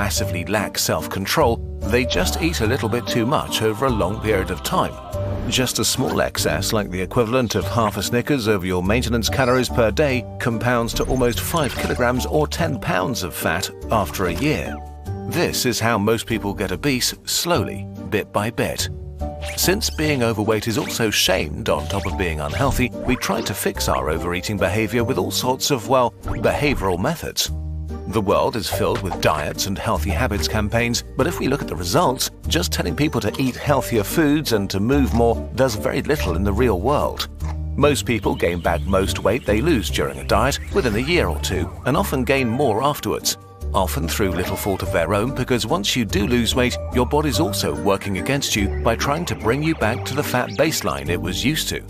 massively lack self-control, they just eat a little bit too much over a long period of time. Just a small excess, like the equivalent of half a Snickers over your maintenance calories per day, compounds to almost 5 kilograms or 10 pounds of fat after a year. This is how most people get obese, slowly, bit by bit. Since being overweight is also shamed on top of being unhealthy, we try to fix our overeating behavior with all sorts of, well, behavioral methods. The world is filled with diets and healthy habits campaigns, but if we look at the results, just telling people to eat healthier foods and to move more does very little in the real world. Most people gain back most weight they lose during a diet within a year or two, and often gain more afterwards. Often through little fault of their own, because once you do lose weight, your body's also working against you by trying to bring you back to the fat baseline it was used to.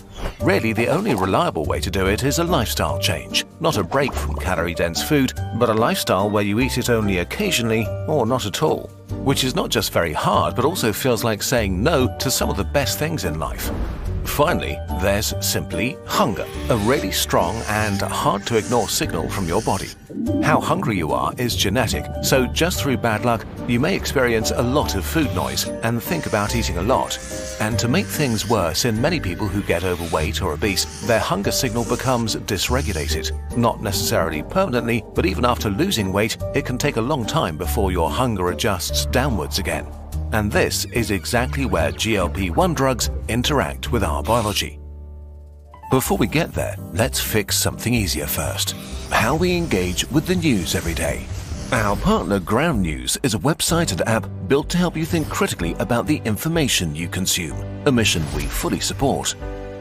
Really, the only reliable way to do it is a lifestyle change, not a break from calorie-dense food, but a lifestyle where you eat it only occasionally or not at all. Which is not just very hard, but also feels like saying no to some of the best things in life. Finally, there's simply hunger, a really strong and hard-to-ignore signal from your body. How hungry you are is genetic, so just through bad luck, you may experience a lot of food noise and think about eating a lot. And to make things worse, in many people who get overweight or obese, their hunger signal becomes dysregulated. Not necessarily permanently, but even after losing weight, it can take a long time before your hunger adjusts downwards again. And this is exactly where GLP-1 drugs interact with our biology. Before we get there, let's fix something easier first: how we engage with the news every day. Our partner Ground News is a website and app built to help you think critically about the information you consume, a mission we fully support.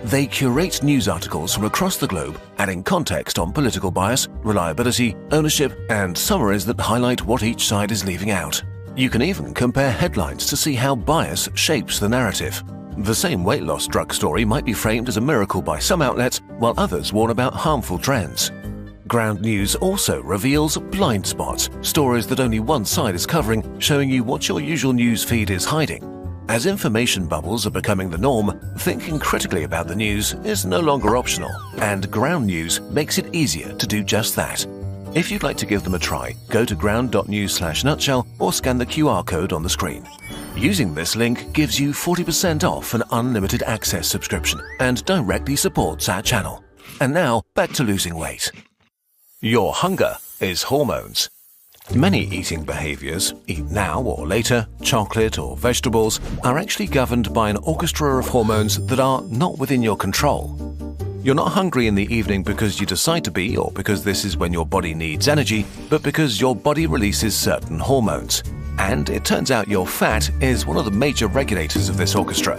They curate news articles from across the globe, adding context on political bias, reliability, ownership, and summaries that highlight what each side is leaving out. You can even compare headlines to see how bias shapes the narrative. The same weight loss drug story might be framed as a miracle by some outlets, while others warn about harmful trends. Ground News also reveals blind spots, stories that only one side is covering, showing you what your usual news feed is hiding. As information bubbles are becoming the norm, thinking critically about the news is no longer optional, and Ground News makes it easier to do just that. If you'd like to give them a try, go to ground.news/nutshell or scan the QR code on the screen. Using this link gives you 40% off an unlimited access subscription and directly supports our channel. And now, back to losing weight. Your hunger is hormones. Many eating behaviors, eat now or later, chocolate or vegetables, are actually governed by an orchestra of hormones that are not within your control. You're not hungry in the evening because you decide to be or because this is when your body needs energy, but because your body releases certain hormones. And it turns out your fat is one of the major regulators of this orchestra.